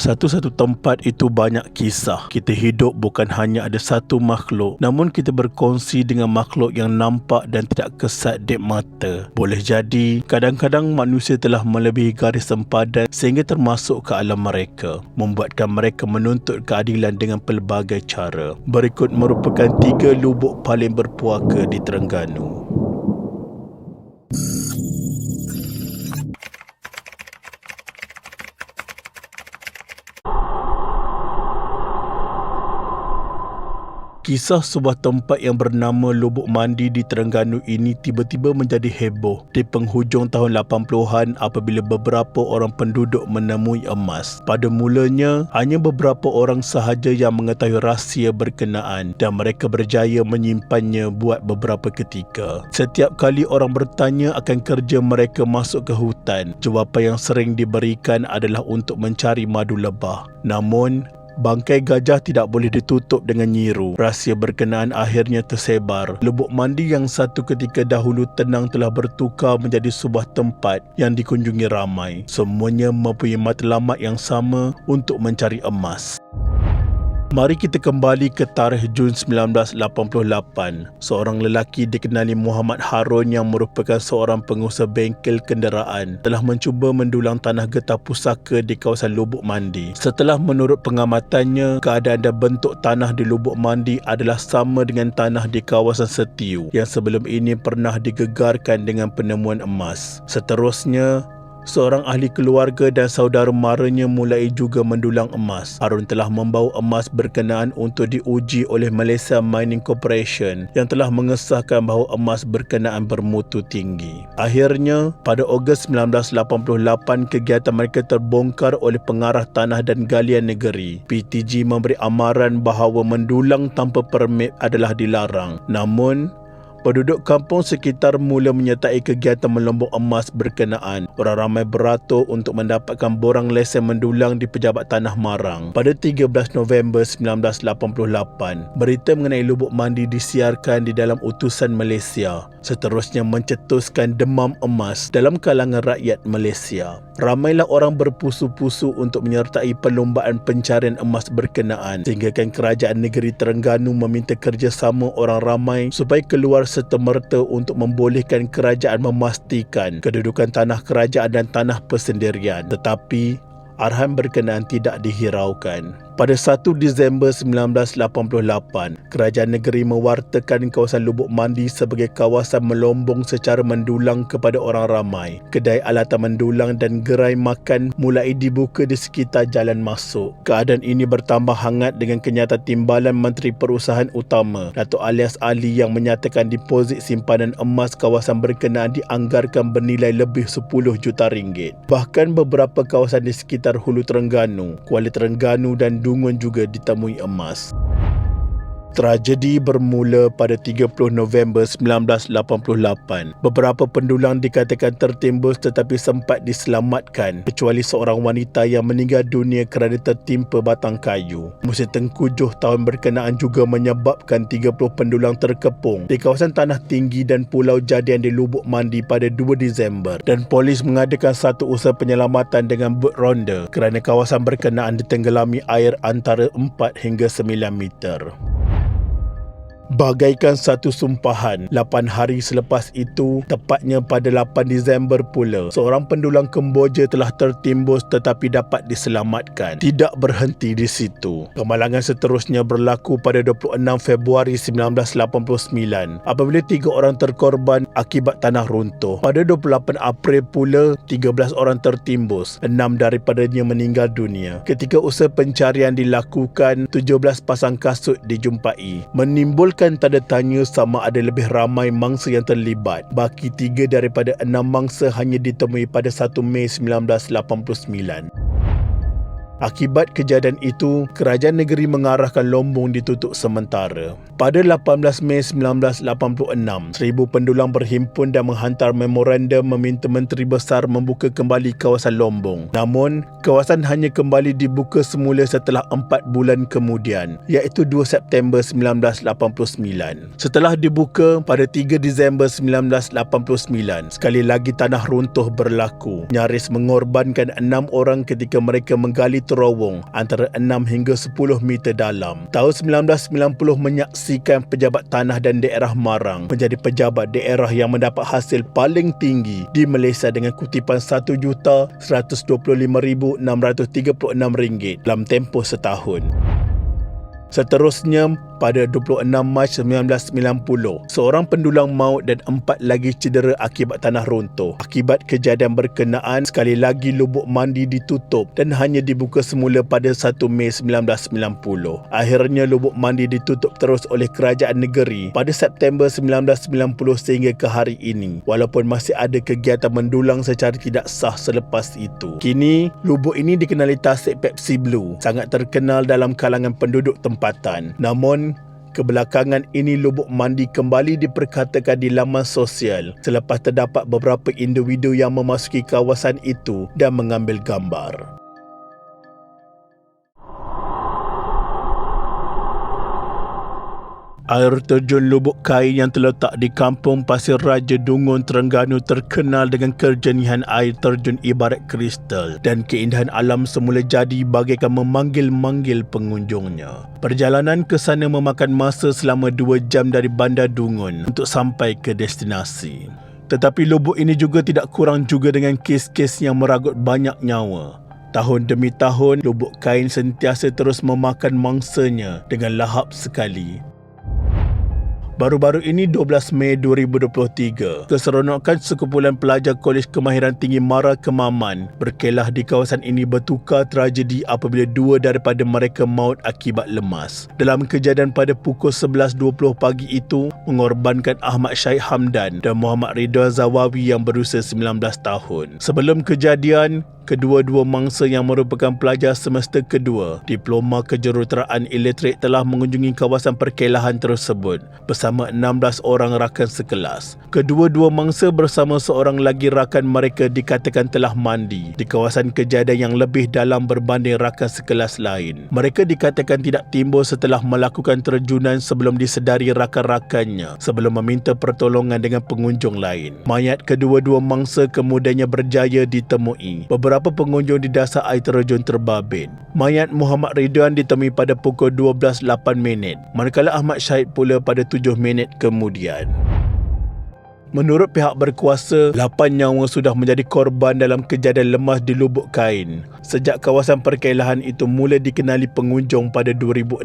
Satu-satu tempat itu banyak kisah. Kita hidup bukan hanya ada satu makhluk, namun kita berkongsi dengan makhluk yang nampak dan tidak kesat dek mata. Boleh jadi, kadang-kadang manusia telah melebihi garis sempadan sehingga termasuk ke alam mereka, membuatkan mereka menuntut keadilan dengan pelbagai cara. Berikut merupakan 3 lubuk paling berpuaka di Terengganu. Kisah sebuah tempat yang bernama Lubuk Mandi di Terengganu ini tiba-tiba menjadi heboh di penghujung tahun 80-an apabila beberapa orang penduduk menemui emas. Pada mulanya, hanya beberapa orang sahaja yang mengetahui rahsia berkenaan dan mereka berjaya menyimpannya buat beberapa ketika. Setiap kali orang bertanya akan kerja mereka masuk ke hutan, jawapan yang sering diberikan adalah untuk mencari madu lebah. Namun, bangkai gajah tidak boleh ditutup dengan nyiru. Rahsia berkenaan akhirnya tersebar. Lubuk mandi yang satu ketika dahulu tenang telah bertukar menjadi sebuah tempat yang dikunjungi ramai. Semuanya mempunyai matlamat yang sama untuk mencari emas. Mari kita kembali ke tarikh Jun 1988. Seorang lelaki dikenali Muhammad Harun yang merupakan seorang pengusaha bengkel kenderaan telah mencuba mendulang tanah getah pusaka di kawasan Lubuk Mandi. Setelah menurut pengamatannya, keadaan dan bentuk tanah di Lubuk Mandi adalah sama dengan tanah di kawasan Setiu yang sebelum ini pernah digegarkan dengan penemuan emas. Seterusnya, seorang ahli keluarga dan saudara maranya mulai juga mendulang emas. Harun telah membawa emas berkenaan untuk diuji oleh Malaysia Mining Corporation yang telah mengesahkan bahawa emas berkenaan bermutu tinggi. Akhirnya, pada Ogos 1988, kegiatan mereka terbongkar oleh Pengarah Tanah dan Galian Negeri. PTG memberi amaran bahawa mendulang tanpa permit adalah dilarang. Namun, penduduk kampung sekitar mula menyertai kegiatan melombok emas berkenaan. Orang ramai beratur untuk mendapatkan borang lesen mendulang di Pejabat Tanah Marang. Pada 13 November 1988, berita mengenai Lubuk Mandi disiarkan di dalam utusan Malaysia. Seterusnya mencetuskan demam emas dalam kalangan rakyat Malaysia. Ramailah orang berpusu-pusu untuk menyertai perlombaan pencarian emas berkenaan, sehinggakan kerajaan negeri Terengganu meminta kerjasama orang ramai supaya keluar serta-merta untuk membolehkan kerajaan memastikan kedudukan tanah kerajaan dan tanah persendirian. Tetapi arahan berkenaan tidak dihiraukan. Pada 1 Disember 1988, kerajaan negeri mewartakan kawasan Lubuk Mandi sebagai kawasan melombong secara mendulang kepada orang ramai. Kedai alatan mendulang dan gerai makan mulai dibuka di sekitar jalan masuk. Keadaan ini bertambah hangat dengan kenyataan timbalan Menteri Perusahaan Utama, Datuk Alias Ali, yang menyatakan deposit simpanan emas kawasan berkenaan dianggarkan bernilai lebih 10 juta ringgit. Bahkan beberapa kawasan di sekitar Hulu Terengganu, Kuala Terengganu dan Dungun juga ditemui emas. Tragedi bermula pada 30 November 1988. Beberapa pendulang dikatakan tertimbus tetapi sempat diselamatkan, kecuali seorang wanita yang meninggal dunia kerana tertimpa batang kayu. Musim tengkujuh tahun berkenaan juga menyebabkan 30 pendulang terkepung di kawasan tanah tinggi dan Pulau Jadian di Lubuk Mandi pada 2 Disember dan polis mengadakan satu usaha penyelamatan dengan bot ronda kerana kawasan berkenaan ditenggelami air antara 4 hingga 9 meter. Bagaikan satu sumpahan, 8 hari selepas itu, tepatnya pada 8 Disember pula, seorang pendulang Kemboja telah tertimbus tetapi dapat diselamatkan. Tidak berhenti di situ. Kemalangan seterusnya berlaku pada 26 Februari 1989 apabila 3 orang terkorban akibat tanah runtuh. Pada 28 April pula, 13 orang tertimbus, 6 daripadanya meninggal dunia. Ketika usaha pencarian dilakukan, 17 pasang kasut dijumpai, menimbulkan tanda tanya sama ada lebih ramai mangsa yang terlibat. Baki 3 daripada 6 mangsa hanya ditemui pada 1 Mei 1989. Akibat kejadian itu, kerajaan negeri mengarahkan lombong ditutup sementara. Pada 18 Mei 1986, 1,000 pendulang berhimpun dan menghantar memorandum meminta Menteri Besar membuka kembali kawasan lombong. Namun, kawasan hanya kembali dibuka semula setelah 4 bulan kemudian, iaitu 2 September 1989. Setelah dibuka pada 3 Disember 1989, sekali lagi tanah runtuh berlaku, nyaris mengorbankan 6 orang ketika mereka menggali terowong antara 6 hingga 10 meter dalam. Tahun 1990 menyaksikan pejabat tanah dan daerah Marang menjadi pejabat daerah yang mendapat hasil paling tinggi di Malaysia dengan kutipan RM1,125,636 dalam tempoh setahun. Seterusnya, pada 26 Mac 1990, seorang pendulang maut dan 4 lagi cedera akibat tanah runtuh. Akibat kejadian berkenaan, sekali lagi lubuk mandi ditutup dan hanya dibuka semula pada 1 Mei 1990. Akhirnya lubuk mandi ditutup terus oleh kerajaan negeri pada September 1990 sehingga ke hari ini, walaupun masih ada kegiatan mendulang secara tidak sah selepas itu. Kini, lubuk ini dikenali tasik Pepsi Blue, sangat terkenal dalam kalangan penduduk tempatan. Namun, kebelakangan ini lubuk mandi kembali diperkatakan di laman sosial selepas terdapat beberapa individu yang memasuki kawasan itu dan mengambil gambar. Air terjun Lubuk Kain yang terletak di Kampung Pasir Raja Dungun, Terengganu terkenal dengan kejernihan air terjun ibarat kristal dan keindahan alam semula jadi bagaikan memanggil-manggil pengunjungnya. Perjalanan ke sana memakan masa selama 2 jam dari Bandar Dungun untuk sampai ke destinasi. Tetapi lubuk ini juga tidak kurang juga dengan kes-kes yang meragut banyak nyawa. Tahun demi tahun, Lubuk Kain sentiasa terus memakan mangsanya dengan lahap sekali. Baru-baru ini 12 Mei 2023, keseronokan sekumpulan pelajar Kolej Kemahiran Tinggi Mara Kemaman berkelah di kawasan ini bertukar tragedi apabila 2 daripada mereka maut akibat lemas. Dalam kejadian pada pukul 11.20 pagi itu, mengorbankan Ahmad Syahid Hamdan dan Muhammad Ridwan Zawawi yang berusia 19 tahun. Sebelum kejadian, kedua-dua mangsa yang merupakan pelajar semester kedua Diploma Kejuruteraan Elektrik telah mengunjungi kawasan perkelahan tersebut bersama 16 orang rakan sekelas. Kedua-dua mangsa bersama seorang lagi rakan mereka dikatakan telah mandi di kawasan kejadian yang lebih dalam berbanding rakan sekelas lain. Mereka dikatakan tidak timbul setelah melakukan terjunan sebelum disedari rakan-rakannya sebelum meminta pertolongan dengan pengunjung lain. Mayat kedua-dua mangsa kemudiannya berjaya ditemui. Beberapa pengunjung di dasar air terjun terbabit. Mayat Muhammad Ridwan ditemui pada pukul 12.08, manakala Ahmad Syahid pula pada 7 minit kemudian. Menurut pihak berkuasa, 8 nyawa sudah menjadi korban dalam kejadian lemas di Lubuk Kain sejak kawasan perkelahan itu mula dikenali pengunjung pada 2016.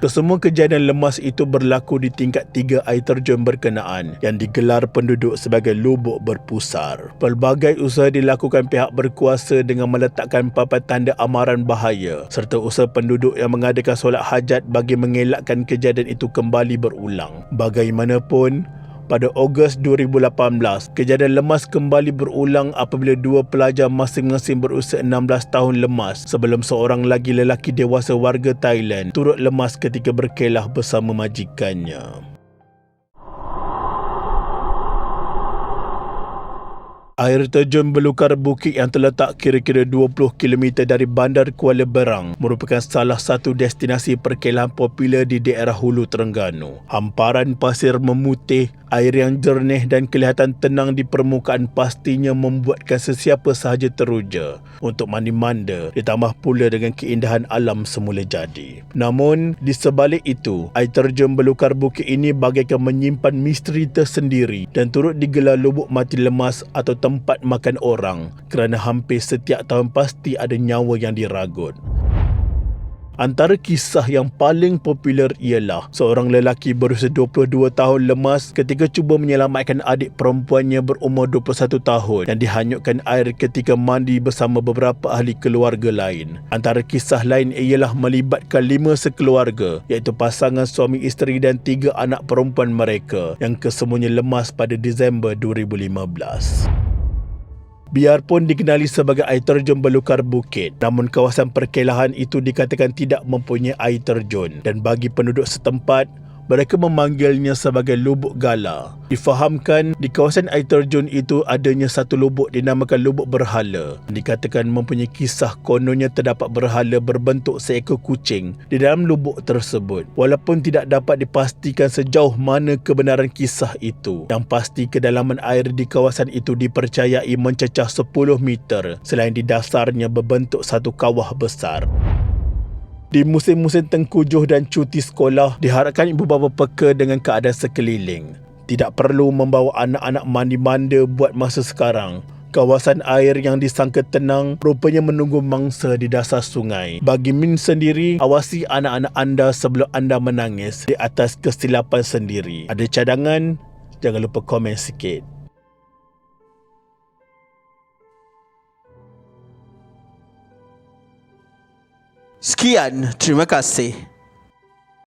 Kesemua kejadian lemas itu berlaku di tingkat 3 air terjun berkenaan yang digelar penduduk sebagai lubuk berpusar. Pelbagai usaha dilakukan pihak berkuasa dengan meletakkan papan tanda amaran bahaya serta usaha penduduk yang mengadakan solat hajat bagi mengelakkan kejadian itu kembali berulang. Bagaimanapun, pada Ogos 2018, kejadian lemas kembali berulang apabila 2 pelajar masing-masing berusia 16 tahun lemas sebelum seorang lagi lelaki dewasa warga Thailand turut lemas ketika berkelah bersama majikannya. Air terjun Belukar Bukit yang terletak kira-kira 20 km dari Bandar Kuala Berang merupakan salah satu destinasi perkelahan popular di daerah Hulu Terengganu. Hamparan pasir memutih, air yang jernih dan kelihatan tenang di permukaan pastinya membuatkan sesiapa sahaja teruja untuk mandi-manda, ditambah pula dengan keindahan alam semula jadi. Namun, di sebalik itu, air terjun Belukar Bukit ini bagaikan menyimpan misteri tersendiri dan turut digelar lubuk mati lemas atau tempat makan orang kerana hampir setiap tahun pasti ada nyawa yang diragut. Antara kisah yang paling popular ialah seorang lelaki berusia 22 tahun lemas ketika cuba menyelamatkan adik perempuannya berumur 21 tahun yang dihanyutkan air ketika mandi bersama beberapa ahli keluarga lain. Antara kisah lain ialah melibatkan 5 sekeluarga iaitu pasangan suami isteri dan 3 anak perempuan mereka yang kesemuanya lemas pada Disember 2015. Biarpun dikenali sebagai air terjun Belukar Bukit, namun kawasan perkelahan itu dikatakan tidak mempunyai air terjun dan bagi penduduk setempat, Mereka memanggilnya sebagai Lubuk Gala. Difahamkan di kawasan air terjun itu adanya satu lubuk dinamakan Lubuk Berhala. Dikatakan mempunyai kisah kononnya terdapat berhala berbentuk seekor kucing di dalam lubuk tersebut. Walaupun tidak dapat dipastikan sejauh mana kebenaran kisah itu, yang pasti kedalaman air di kawasan itu dipercayai mencecah 10 meter selain di dasarnya berbentuk satu kawah besar. Di musim-musim tengkujuh dan cuti sekolah, diharapkan ibu bapa peka dengan keadaan sekeliling. Tidak perlu membawa anak-anak mandi-manda buat masa sekarang. Kawasan air yang disangka tenang rupanya menunggu mangsa di dasar sungai. Bagi Min sendiri, awasi anak-anak anda sebelum anda menangis di atas kesilapan sendiri. Ada cadangan? Jangan lupa komen sikit. Sekian, terima kasih.